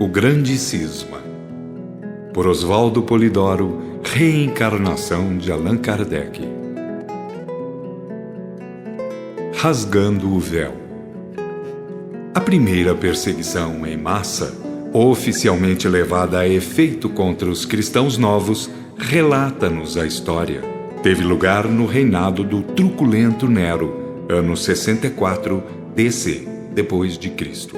O Grande Cisma, por Oswaldo Polidoro, reencarnação de Allan Kardec. Rasgando o véu. A primeira perseguição em massa, oficialmente levada a efeito contra os cristãos novos, relata-nos a história. Teve lugar no reinado do truculento Nero, ano 64 DC, depois de Cristo.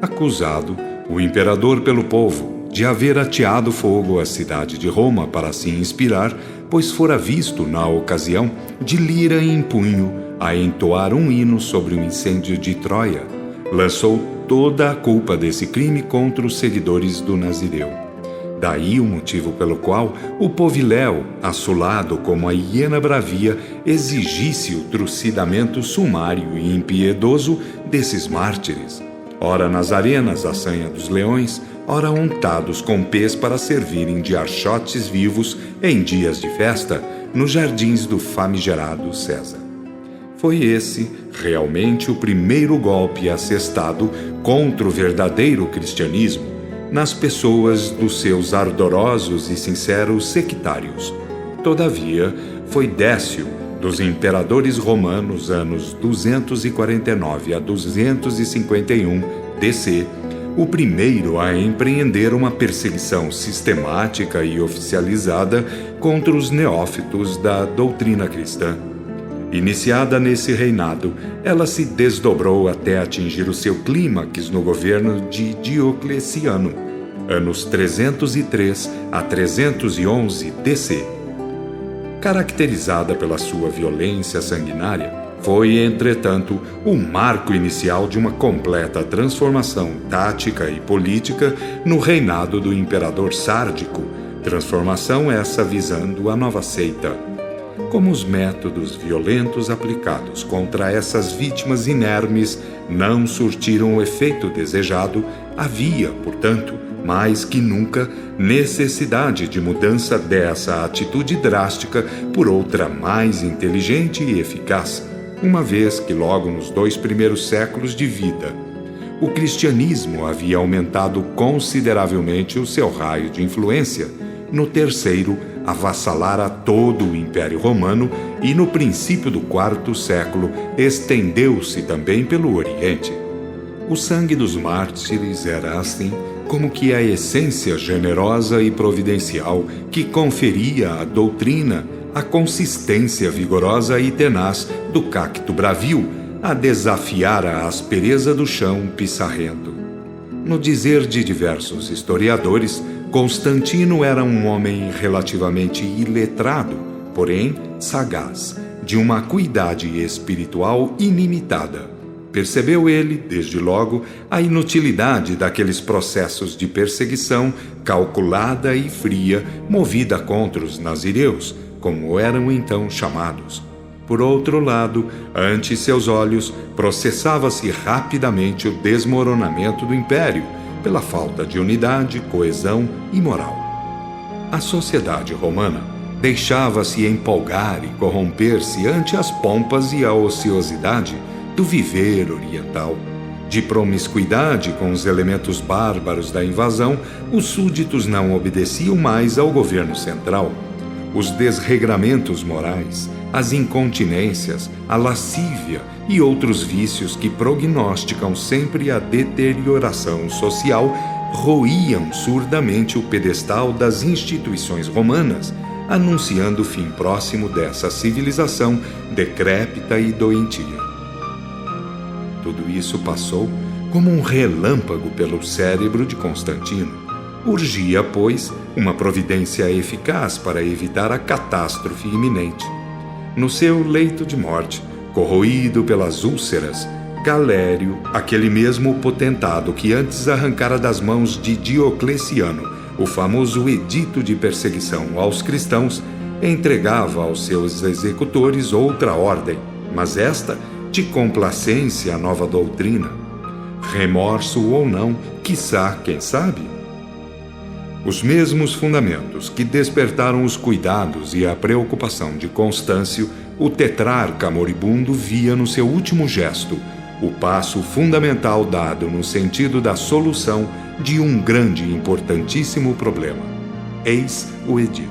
Acusado, o imperador pelo povo de haver ateado fogo à cidade de Roma para se inspirar, pois fora visto, na ocasião, de lira em punho, a entoar um hino sobre o incêndio de Troia, lançou toda a culpa desse crime contra os seguidores do Nazireu. Daí o motivo pelo qual o poviléu, assolado como a hiena bravia, exigisse o trucidamento sumário e impiedoso desses mártires, ora nas arenas a sanha dos leões, ora untados com pés para servirem de archotes vivos em dias de festa nos jardins do famigerado César. Foi esse, realmente, o primeiro golpe assestado contra o verdadeiro cristianismo nas pessoas dos seus ardorosos e sinceros sectários. Todavia, foi Décio, dos imperadores romanos, anos 249 a 251 DC, o primeiro a empreender uma perseguição sistemática e oficializada contra os neófitos da doutrina cristã. Iniciada nesse reinado, ela se desdobrou até atingir o seu clímax no governo de Diocleciano, anos 303 a 311 DC. Caracterizada pela sua violência sanguinária, foi, entretanto, o marco inicial de uma completa transformação tática e política no reinado do imperador Sárdico, transformação essa visando a nova seita. Como os métodos violentos aplicados contra essas vítimas inermes não surtiram o efeito desejado, havia, portanto, mais que nunca, necessidade de mudança dessa atitude drástica por outra mais inteligente e eficaz, uma vez que logo nos 2 primeiros séculos de vida, o cristianismo havia aumentado consideravelmente o seu raio de influência, no terceiro avassalara todo o Império Romano e no princípio do 4º século estendeu-se também pelo Oriente. O sangue dos mártires era, assim, como que a essência generosa e providencial que conferia à doutrina a consistência vigorosa e tenaz do cacto bravio a desafiar a aspereza do chão pissarrento. No dizer de diversos historiadores, Constantino era um homem relativamente iletrado, porém sagaz, de uma acuidade espiritual ilimitada. Percebeu ele, desde logo, a inutilidade daqueles processos de perseguição calculada e fria movida contra os nazireus, como eram então chamados. Por outro lado, ante seus olhos, processava-se rapidamente o desmoronamento do império, pela falta de unidade, coesão e moral. A sociedade romana deixava-se empolgar e corromper-se ante as pompas e a ociosidade do viver oriental. De promiscuidade com os elementos bárbaros da invasão, os súditos não obedeciam mais ao governo central. Os desregramentos morais, as incontinências, a lascívia e outros vícios que prognosticam sempre a deterioração social roíam surdamente o pedestal das instituições romanas, anunciando o fim próximo dessa civilização decrépita e doentia. Tudo isso passou como um relâmpago pelo cérebro de Constantino. Urgia, pois, uma providência eficaz para evitar a catástrofe iminente. No seu leito de morte, corroído pelas úlceras, Galério, aquele mesmo potentado que antes arrancara das mãos de Diocleciano o famoso edito de perseguição aos cristãos, entregava aos seus executores outra ordem, mas esta de complacência à nova doutrina. Remorso ou não, quiçá, quem sabe? Os mesmos fundamentos que despertaram os cuidados e a preocupação de Constâncio, o tetrarca moribundo via no seu último gesto o passo fundamental dado no sentido da solução de um grande e importantíssimo problema. Eis o edito.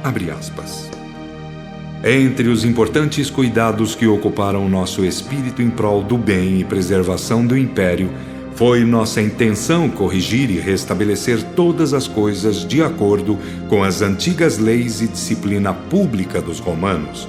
Abre aspas. Entre os importantes cuidados que ocuparam nosso espírito em prol do bem e preservação do império, foi nossa intenção corrigir e restabelecer todas as coisas de acordo com as antigas leis e disciplina pública dos romanos.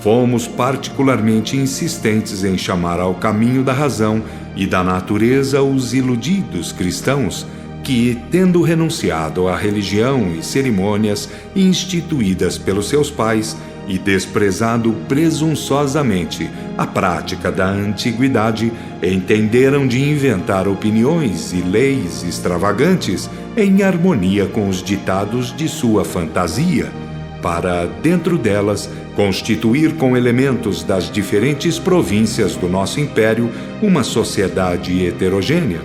Fomos particularmente insistentes em chamar ao caminho da razão e da natureza os iludidos cristãos que, tendo renunciado à religião e cerimônias instituídas pelos seus pais e desprezado presunçosamente a prática da antiguidade, entenderam de inventar opiniões e leis extravagantes em harmonia com os ditados de sua fantasia, para, dentro delas, constituir com elementos das diferentes províncias do nosso império uma sociedade heterogênea.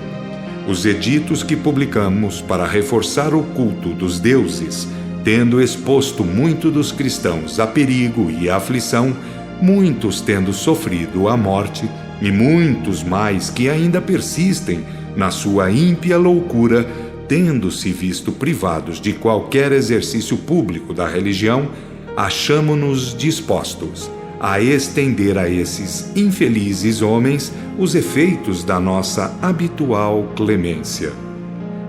Os editos que publicamos para reforçar o culto dos deuses, tendo exposto muito dos cristãos a perigo e aflição, muitos tendo sofrido a morte, e muitos mais que ainda persistem na sua ímpia loucura, tendo-se visto privados de qualquer exercício público da religião, achamo-nos dispostos a estender a esses infelizes homens os efeitos da nossa habitual clemência.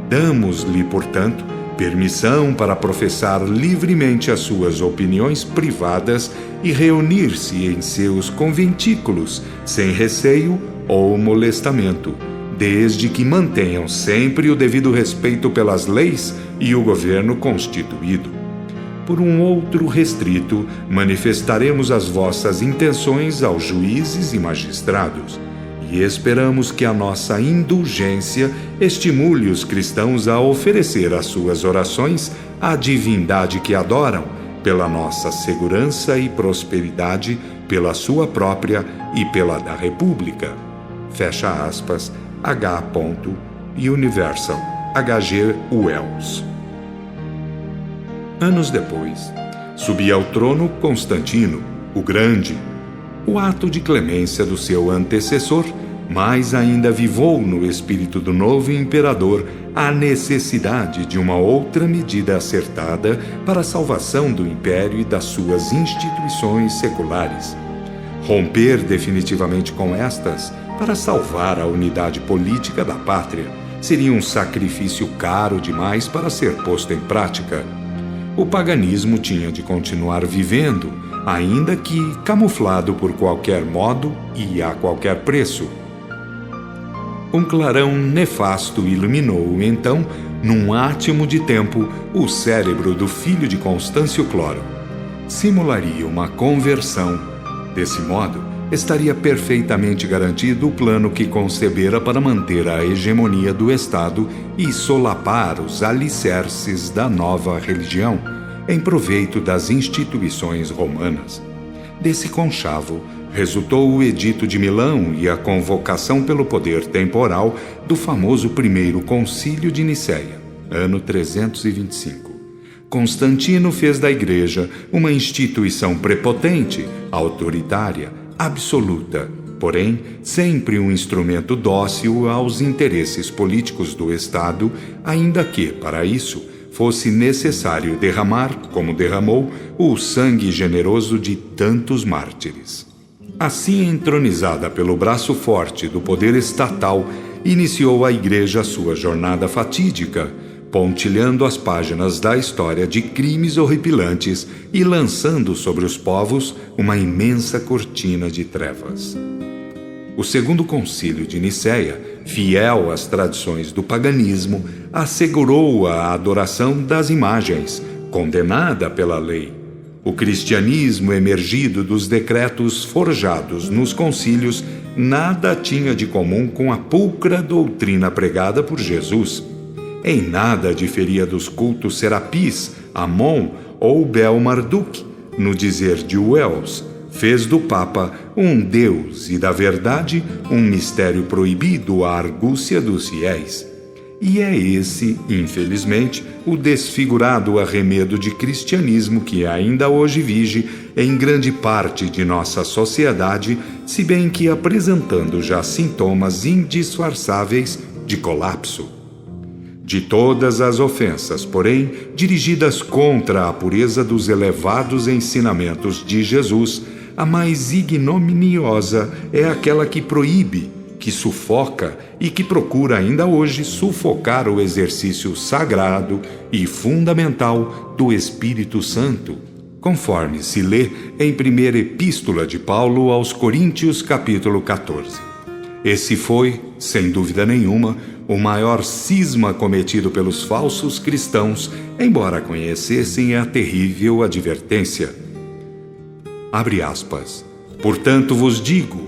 Damos-lhe, portanto, permissão para professar livremente as suas opiniões privadas e reunir-se em seus conventículos, sem receio ou molestamento, desde que mantenham sempre o devido respeito pelas leis e o governo constituído. Por um outro restrito, manifestaremos as vossas intenções aos juízes e magistrados, e esperamos que a nossa indulgência estimule os cristãos a oferecer as suas orações à divindade que adoram, pela nossa segurança e prosperidade, pela sua própria e pela da República. Fecha aspas. H. Universal. H.G. Wells. Anos depois, subia ao trono Constantino, o Grande. O ato de clemência do seu antecessor mais ainda avivou no espírito do novo imperador a necessidade de uma outra medida acertada para a salvação do império e das suas instituições seculares. Romper definitivamente com estas, para salvar a unidade política da pátria, seria um sacrifício caro demais para ser posto em prática. O paganismo tinha de continuar vivendo, ainda que camuflado por qualquer modo e a qualquer preço. Um clarão nefasto iluminou, então, num átimo de tempo, o cérebro do filho de Constâncio Cloro. Simularia uma conversão. Desse modo, estaria perfeitamente garantido o plano que concebera para manter a hegemonia do Estado e solapar os alicerces da nova religião, em proveito das instituições romanas. Desse conchavo resultou o Edito de Milão e a convocação pelo poder temporal do famoso Primeiro Concílio de Nicéia, ano 325. Constantino fez da Igreja uma instituição prepotente, autoritária, absoluta, porém sempre um instrumento dócil aos interesses políticos do Estado, ainda que, para isso, fosse necessário derramar, como derramou, o sangue generoso de tantos mártires. Assim, entronizada pelo braço forte do poder estatal, iniciou a Igreja a sua jornada fatídica, pontilhando as páginas da história de crimes horripilantes e lançando sobre os povos uma imensa cortina de trevas. O Segundo Concílio de Nicéia, fiel às tradições do paganismo, assegurou a adoração das imagens, condenada pela lei. O cristianismo emergido dos decretos forjados nos concílios nada tinha de comum com a pulcra doutrina pregada por Jesus. Em nada diferia dos cultos Serapis, Amon ou Bel-Marduk, no dizer de Wells. Fez do Papa um Deus e da verdade um mistério proibido à argúcia dos fiéis. E é esse, infelizmente, o desfigurado arremedo de cristianismo que ainda hoje vige em grande parte de nossa sociedade, se bem que apresentando já sintomas indisfarçáveis de colapso. De todas as ofensas, porém, dirigidas contra a pureza dos elevados ensinamentos de Jesus, a mais ignominiosa é aquela que proíbe, que sufoca e que procura ainda hoje sufocar o exercício sagrado e fundamental do Espírito Santo, conforme se lê em primeira epístola de Paulo aos Coríntios, capítulo 14. Esse foi, sem dúvida nenhuma, o maior cisma cometido pelos falsos cristãos, embora conhecessem a terrível advertência. Abre aspas. Portanto vos digo,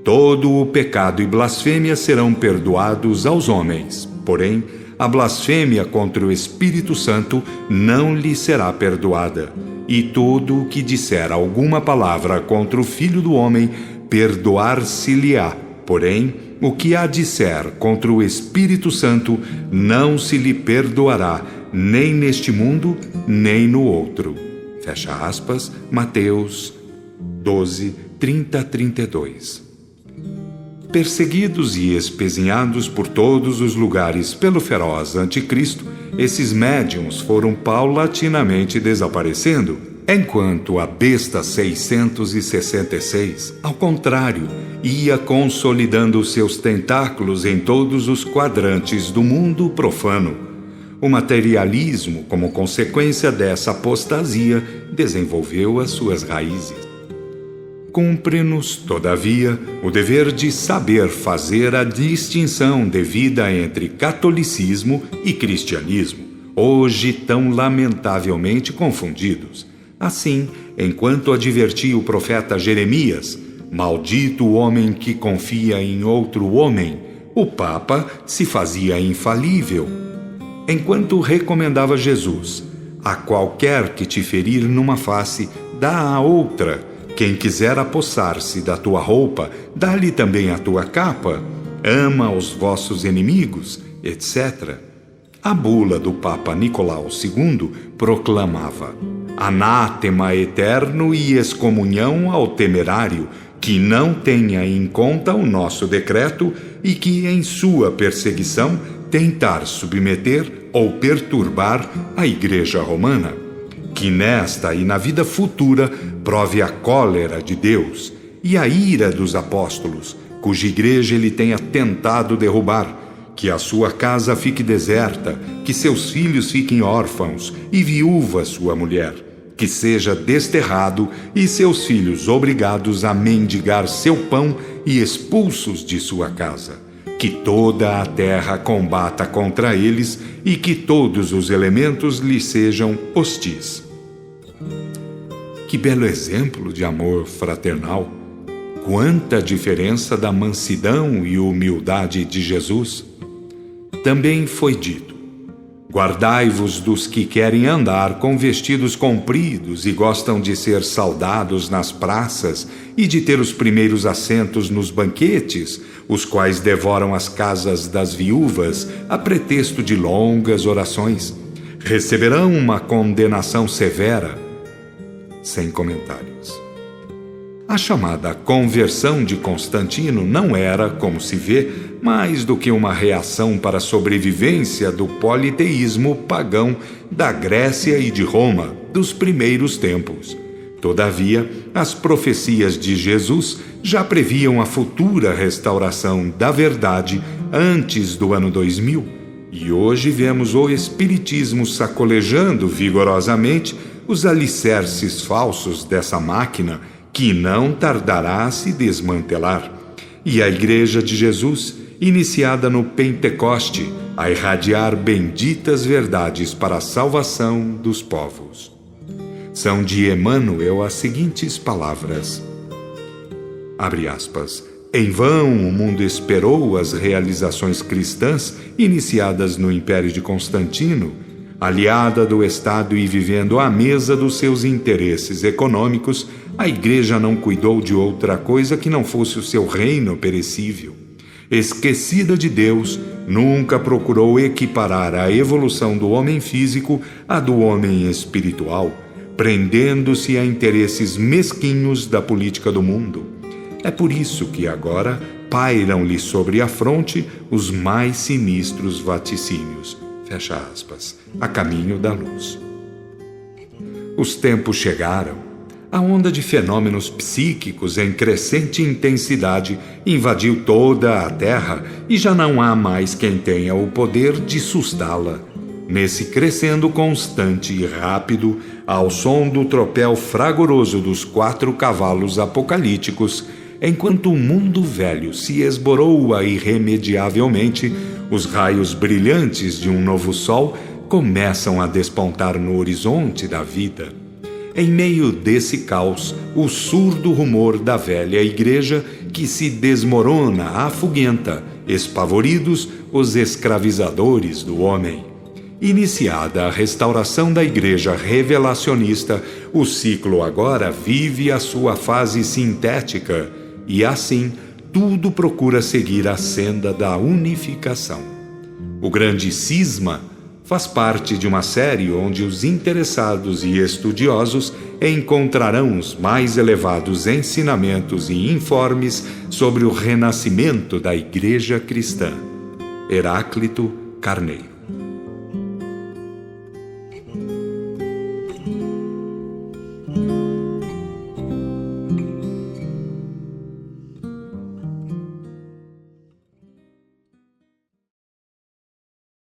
todo o pecado e blasfêmia serão perdoados aos homens, porém, a blasfêmia contra o Espírito Santo não lhe será perdoada, e todo o que disser alguma palavra contra o Filho do Homem, perdoar-se-lhe-á, porém, o que há disser contra o Espírito Santo não se lhe perdoará, nem neste mundo, nem no outro. Fecha aspas, Mateus 12, 30-32. Perseguidos e espezinhados por todos os lugares pelo feroz anticristo, esses médiuns foram paulatinamente desaparecendo, enquanto a besta 666, ao contrário, ia consolidando seus tentáculos em todos os quadrantes do mundo profano. O materialismo, como consequência dessa apostasia, desenvolveu as suas raízes. Cumpre-nos, todavia, o dever de saber fazer a distinção devida entre catolicismo e cristianismo, hoje tão lamentavelmente confundidos. Assim, enquanto advertia o profeta Jeremias, maldito o homem que confia em outro homem, o Papa se fazia infalível. Enquanto recomendava Jesus, a qualquer que te ferir numa face, dá a outra. Quem quiser apossar-se da tua roupa, dá-lhe também a tua capa. Ama os vossos inimigos, etc. A bula do Papa Nicolau II proclamava: anátema eterno e excomunhão ao temerário, que não tenha em conta o nosso decreto e que, em sua perseguição, tentar submeter ou perturbar a Igreja Romana. Que nesta e na vida futura prove a cólera de Deus e a ira dos apóstolos, cuja igreja ele tenha tentado derrubar, que a sua casa fique deserta, que seus filhos fiquem órfãos e viúva sua mulher, que seja desterrado e seus filhos obrigados a mendigar seu pão e expulsos de sua casa, que toda a terra combata contra eles e que todos os elementos lhe sejam hostis. Que belo exemplo de amor fraternal! Quanta diferença da mansidão e humildade de Jesus! Também foi dito: guardai-vos dos que querem andar com vestidos compridos e gostam de ser saudados nas praças e de ter os primeiros assentos nos banquetes, os quais devoram as casas das viúvas a pretexto de longas orações. Receberão uma condenação severa. Sem comentários. A chamada conversão de Constantino não era, como se vê, mais do que uma reação para a sobrevivência do politeísmo pagão da Grécia e de Roma dos primeiros tempos. Todavia, as profecias de Jesus já previam a futura restauração da verdade antes do ano 2000, e hoje vemos o Espiritismo sacolejando vigorosamente os alicerces falsos dessa máquina que não tardará a se desmantelar, e a Igreja de Jesus, iniciada no Pentecoste, a irradiar benditas verdades para a salvação dos povos. São de Emmanuel as seguintes palavras. Abre aspas. Em vão o mundo esperou as realizações cristãs iniciadas no Império de Constantino, aliada do Estado e vivendo à mesa dos seus interesses econômicos, a Igreja não cuidou de outra coisa que não fosse o seu reino perecível. Esquecida de Deus, nunca procurou equiparar a evolução do homem físico à do homem espiritual, prendendo-se a interesses mesquinhos da política do mundo. É por isso que agora pairam-lhe sobre a fronte os mais sinistros vaticínios, fecha aspas, a caminho da luz. Os tempos chegaram. A onda de fenômenos psíquicos em crescente intensidade invadiu toda a Terra e já não há mais quem tenha o poder de sustá-la. Nesse crescendo constante e rápido, ao som do tropel fragoroso dos 4 cavalos apocalípticos, enquanto o mundo velho se esboroa irremediavelmente, os raios brilhantes de um novo sol começam a despontar no horizonte da vida. Em meio desse caos, o surdo rumor da velha igreja que se desmorona afuguenta, espavoridos os escravizadores do homem. Iniciada a restauração da igreja revelacionista, o ciclo agora vive a sua fase sintética e, assim, tudo procura seguir a senda da unificação. O grande cisma faz parte de uma série onde os interessados e estudiosos encontrarão os mais elevados ensinamentos e informes sobre o renascimento da Igreja Cristã. Heráclito Carneiro.